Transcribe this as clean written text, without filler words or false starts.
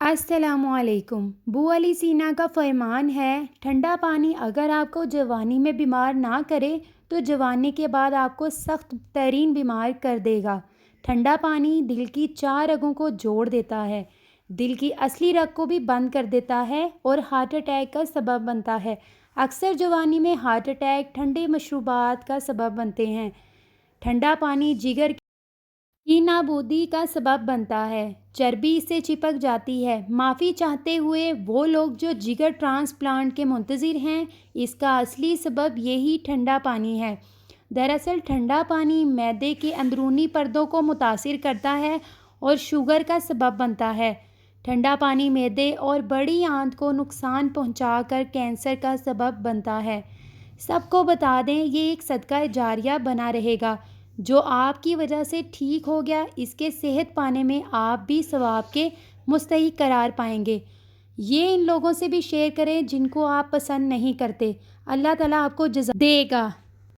السلام علیکم۔ بو علی سینا کا فرمان ہے، ٹھنڈا پانی اگر آپ کو جوانی میں بیمار نہ کرے تو جوانی کے بعد آپ کو سخت ترین بیمار کر دے گا۔ ٹھنڈا پانی دل کی 4 رگوں کو جوڑ دیتا ہے، دل کی اصلی رگ کو بھی بند کر دیتا ہے اور ہارٹ اٹیک کا سبب بنتا ہے۔ اکثر جوانی میں ہارٹ اٹیک ٹھنڈے مشروبات کا سبب بنتے ہیں۔ ٹھنڈا پانی جگر کی نابودی کا سبب بنتا ہے، چربی اس سے چپک جاتی ہے۔ معافی چاہتے ہوئے وہ لوگ جو جگر ٹرانسپلانٹ کے منتظر ہیں، اس کا اصلی سبب یہی ٹھنڈا پانی ہے۔ دراصل ٹھنڈا پانی معدے کے اندرونی پردوں کو متاثر کرتا ہے اور شوگر کا سبب بنتا ہے۔ ٹھنڈا پانی معدے اور بڑی آنت کو نقصان پہنچا کر کینسر کا سبب بنتا ہے۔ سب کو بتا دیں، یہ ایک صدقہ جاریہ بنا رہے گا۔ جو آپ کی وجہ سے ٹھیک ہو گیا، اس کے صحت پانے میں آپ بھی ثواب کے مستحق قرار پائیں گے۔ یہ ان لوگوں سے بھی شیئر کریں جن کو آپ پسند نہیں کرتے۔ اللہ تعالیٰ آپ کو جزا دے گا۔